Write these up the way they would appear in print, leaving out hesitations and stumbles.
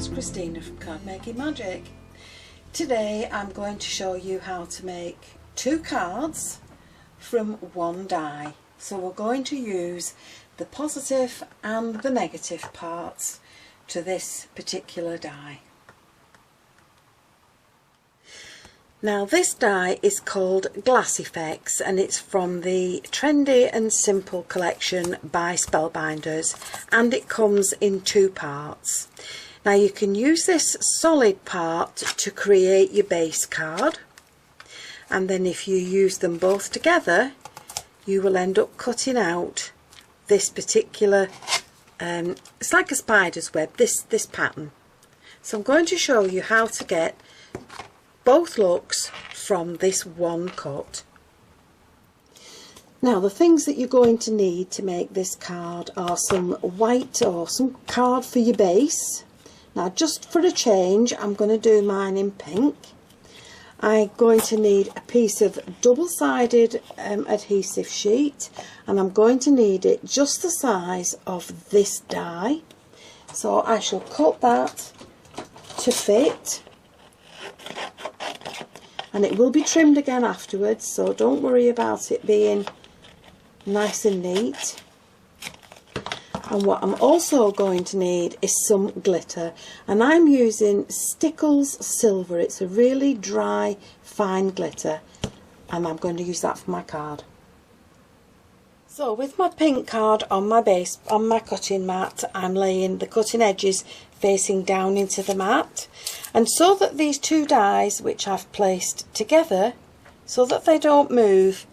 it's Christina from Card Making Magic. Today I'm going to show you how to make 2 cards from one die. So we're going to use the positive and the negative parts to this particular die. Now this die is called Glass Effects and it's from the Trendy and Simple collection by Spellbinders, and it comes in 2 parts. Now you can use this solid part to create your base card, and then if you use them both together you will end up cutting out this particular, it's like a spider's web, this pattern. So I'm going to show you how to get both looks from this one cut. Now the things that you're going to need to make this card are some white or some card for your base. Now just for a change I'm going to do mine in pink. I'm going to need a piece of double-sided adhesive sheet, and I'm going to need it just the size of this die. So I shall cut that to fit, and it will be trimmed again afterwards, so don't worry about it being nice and neat. And what I'm also going to need is some glitter, and I'm using Stickles Silver. It's a really dry fine glitter, and I'm going to use that for my card. So with my pink card on my base, on my cutting mat, I'm laying the cutting edges facing down into the mat, and so that these 2 dies which I've placed together, so that they don't move,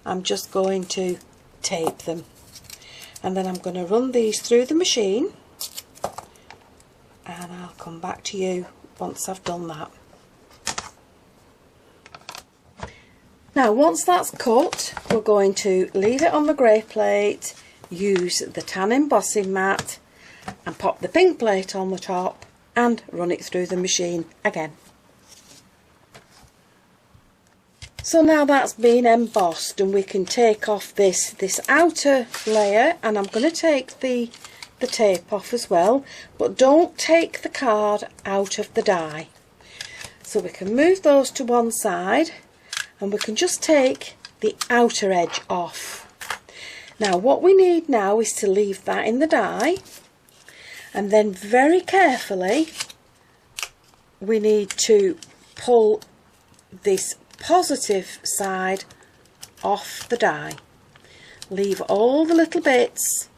I'm just going to tape them. And then I'm going to run these through the machine, and I'll come back to you once I've done that. Now once that's cut, we're going to leave it on the grey plate, use the tan embossing mat and pop the pink plate on the top and run it through the machine again. So now that's been embossed, and we can take off this outer layer, and I'm going to take the tape off as well, but don't take the card out of the die. So we can move those to one side, and we can just take the outer edge off. Now what we need now is to leave that in the die, and then very carefully we need to pull this positive side off the die. Leave all the little bits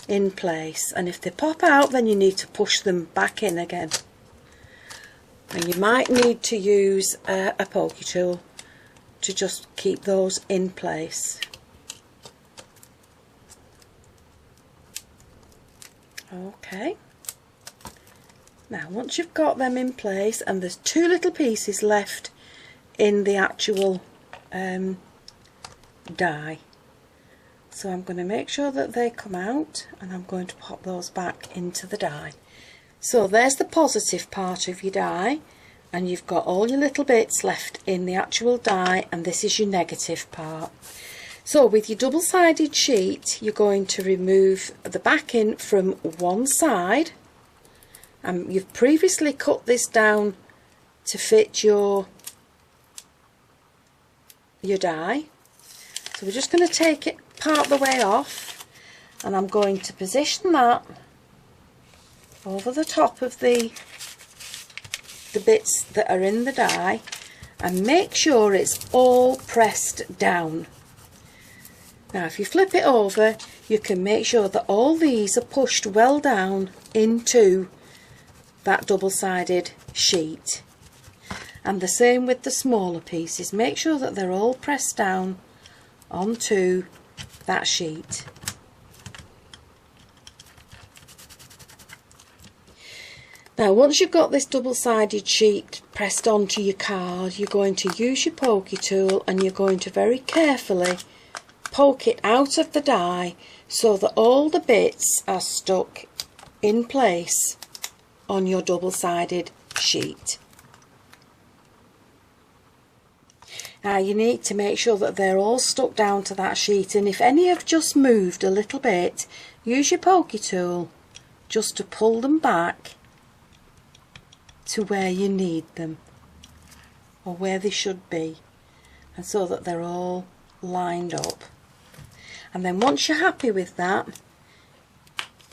in place, and if they pop out then you need to push them back in again, and you might need to use a pokey tool to just keep those in place. Okay, now once you've got them in place, and there's 2 little pieces left in the actual die, so I'm going to make sure that they come out, and I'm going to pop those back into the die. So there's the positive part of your die, and you've got all your little bits left in the actual die, and this is your negative part. So with your double-sided sheet you're going to remove the backing from one side, and you've previously cut this down to fit your die. So we're just going to take it part the way off, and I'm going to position that over the top of the bits that are in the die, and make sure it's all pressed down. Now if you flip it over you can make sure that all these are pushed well down into that double-sided sheet, and the same with the smaller pieces. Make sure that they're all pressed down onto that sheet. Now once you've got this double-sided sheet pressed onto your card, you're going to use your pokey tool, and you're going to very carefully poke it out of the die so that all the bits are stuck in place on your double-sided sheet. Now you need to make sure that they're all stuck down to that sheet, and if any have just moved a little bit, use your pokey tool just to pull them back to where you need them, or where they should be, and so that they're all lined up. And then once you're happy with that,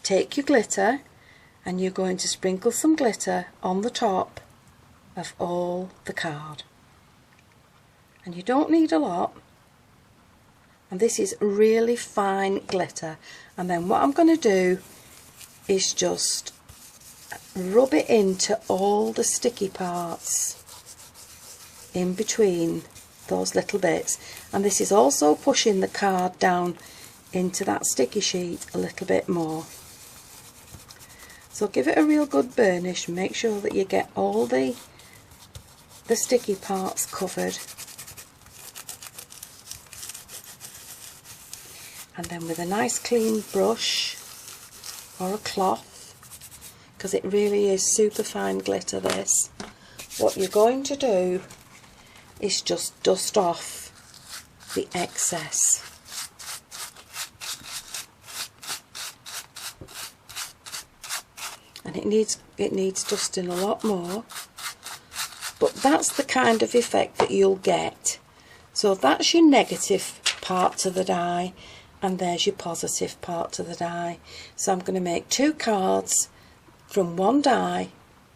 take your glitter and you're going to sprinkle some glitter on the top of all the card. And you don't need a lot, and this is really fine glitter. And then what I'm going to do is just rub it into all the sticky parts in between those little bits, and this is also pushing the card down into that sticky sheet a little bit more. So give it a real good burnish and make sure that you get all the sticky parts covered. And then with a nice clean brush or a cloth, because it really is super fine glitter this, what you're going to do is just dust off the excess. And it needs dusting a lot more, but that's the kind of effect that you'll get. So that's your negative part to the die, and there's your positive part to the die. So I'm going to make 2 cards from one die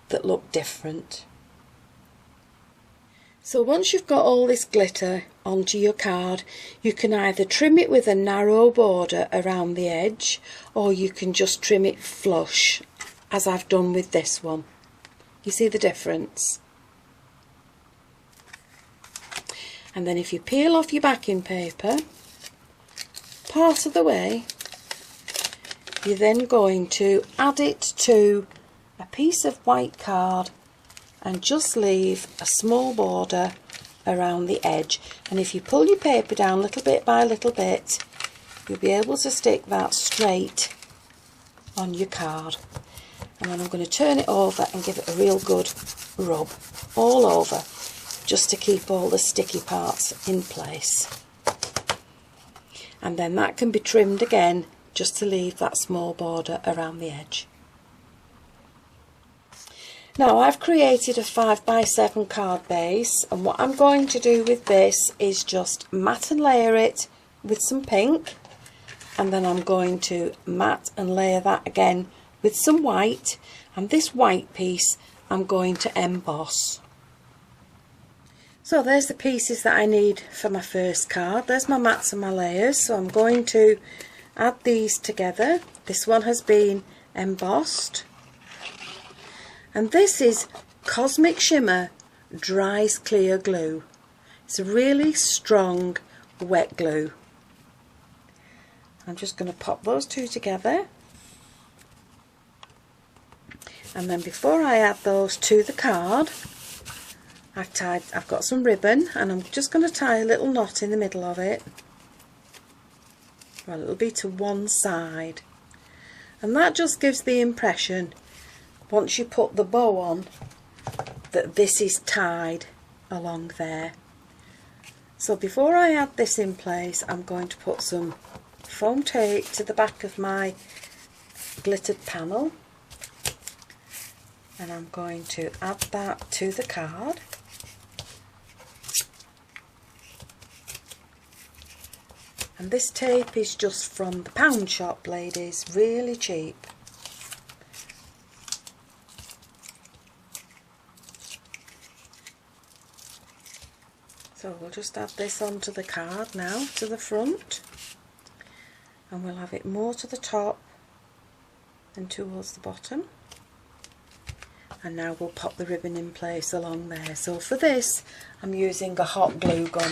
that look different. So once you've got all this glitter onto your card, you can either trim it with a narrow border around the edge, or you can just trim it flush, as I've done with this one. You see the difference? And then if you peel off your backing paper part of the way, you're then going to add it to a piece of white card and just leave a small border around the edge. And if you pull your paper down little bit by little bit, you'll be able to stick that straight on your card. And then I'm going to turn it over and give it a real good rub all over, just to keep all the sticky parts in place. And then that can be trimmed again, just to leave that small border around the edge. Now I've created a 5x7 card base, and what I'm going to do with this is just mat and layer it with some pink, and then I'm going to mat and layer that again with some white, and this white piece I'm going to emboss. So there's the pieces that I need for my first card. There's my mats and my layers, so I'm going to add these together. This one has been embossed. And this is Cosmic Shimmer Dries Clear Glue. It's a really strong wet glue. I'm just going to pop those two together. And then before I add those to the card, I've got some ribbon, and I'm just going to tie a little knot in the middle of it. Well, it'll be to one side. And that just gives the impression, once you put the bow on, that this is tied along there. So before I add this in place, I'm going to put some foam tape to the back of my glittered panel, and I'm going to add that to the card. And this tape is just from the pound shop, ladies, really cheap. So we'll just add this onto the card now, to the front, and we'll have it more to the top than towards the bottom. And now we'll pop the ribbon in place along there. So for this, I'm using a hot glue gun.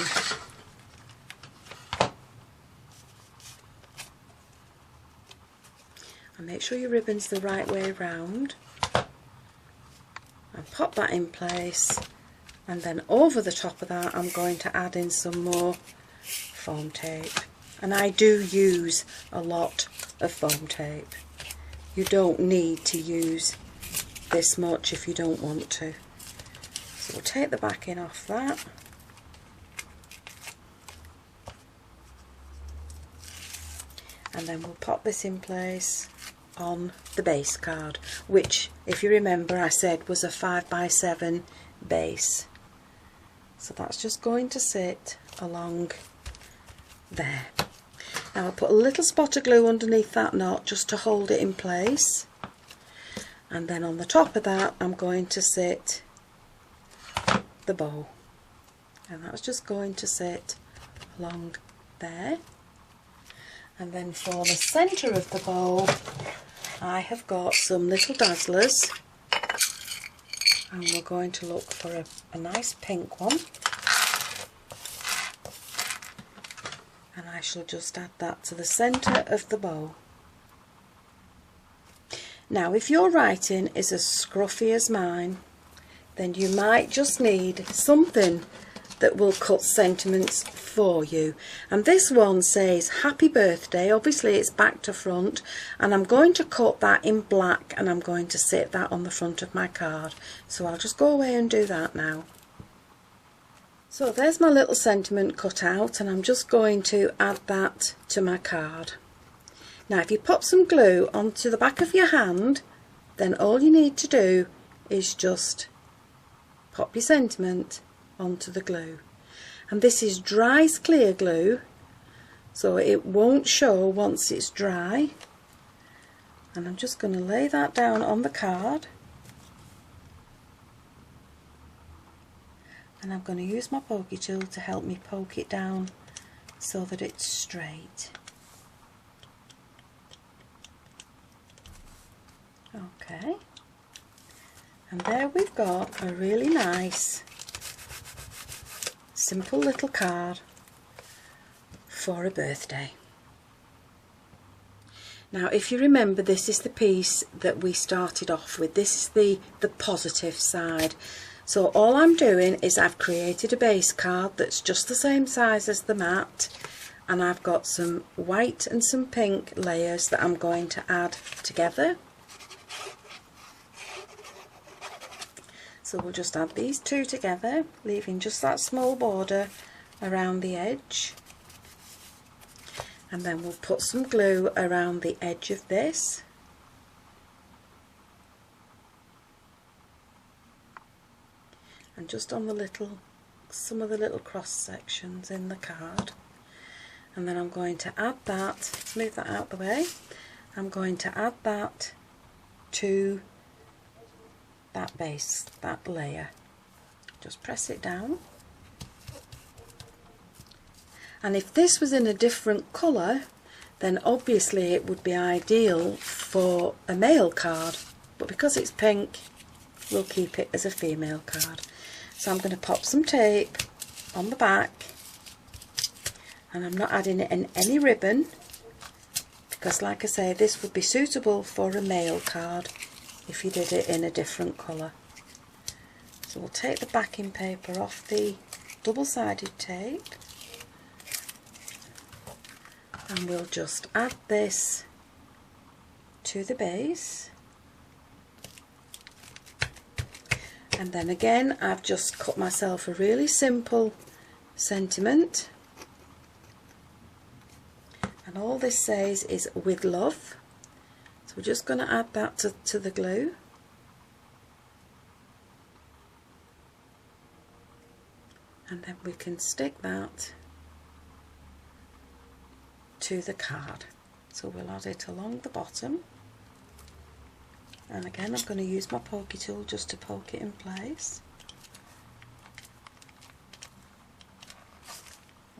And make sure your ribbon's the right way round. And pop that in place. And then over the top of that, I'm going to add in some more foam tape. And I do use a lot of foam tape. You don't need to use this much if you don't want to. So we'll take the backing off that. And then we'll pop this in place on the base card, which, if you remember, I said was a 5x7 base. So that's just going to sit along there. Now I'll put a little spot of glue underneath that knot just to hold it in place, and then on the top of that I'm going to sit the bow, and that's just going to sit along there. And then for the centre of the bow I have got some little dazzlers, and we're going to look for a nice pink one, and I shall just add that to the centre of the bow. Now if your writing is as scruffy as mine, then you might just need something that will cut sentiments for you. And this one says happy birthday, obviously it's back to front, and I'm going to cut that in black and I'm going to sit that on the front of my card. So I'll just go away and do that now. So there's my little sentiment cut out, and I'm just going to add that to my card. Now if you pop some glue onto the back of your hand, then all you need to do is just pop your sentiment onto the glue. And this is dry clear glue, so it won't show once it's dry. And I'm just going to lay that down on the card, and I'm going to use my pokey tool to help me poke it down so that it's straight. Okay, and there we've got a really nice simple little card for a birthday. Now if you remember, this is the piece that we started off with. This is the positive side. So all I'm doing is I've created a base card that's just the same size as the mat, and I've got some white and some pink layers that I'm going to add together. So we'll just add these two together, leaving just that small border around the edge, and then we'll put some glue around the edge of this, and just on some of the little cross sections in the card. And then I'm going to add that, move that out the way, I'm going to add that to that base, that layer. Just press it down. And if this was in a different colour, then obviously it would be ideal for a male card, but because it's pink, we'll keep it as a female card. So I'm going to pop some tape on the back, and I'm not adding it in any ribbon, because like I say, this would be suitable for a male card if you did it in a different colour. So we'll take the backing paper off the double-sided tape, and we'll just add this to the base. And then again, I've just cut myself a really simple sentiment, and all this says is with love. So we're just going to add that to the glue, and then we can stick that to the card. So we'll add it along the bottom, and again I'm going to use my pokey tool just to poke it in place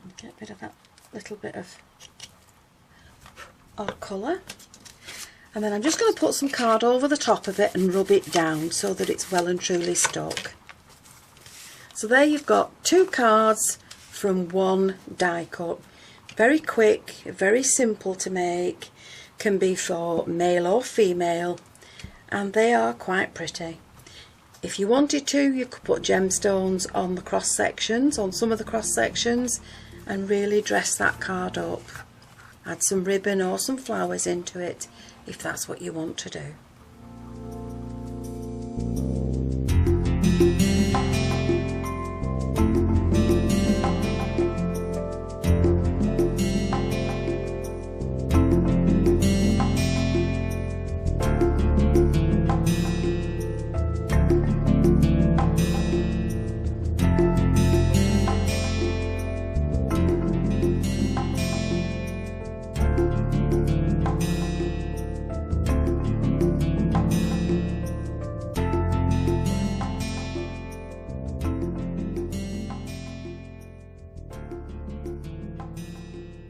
and get rid of that little bit of odd colour. And then I'm just going to put some card over the top of it and rub it down so that it's well and truly stuck. So there you've got two cards from one die cut. Very quick, very simple to make, can be for male or female, and they are quite pretty. If you wanted to, you could put gemstones on the cross sections, on some of the cross sections, and really dress that card up. Add some ribbon or some flowers into it if that's what you want to do.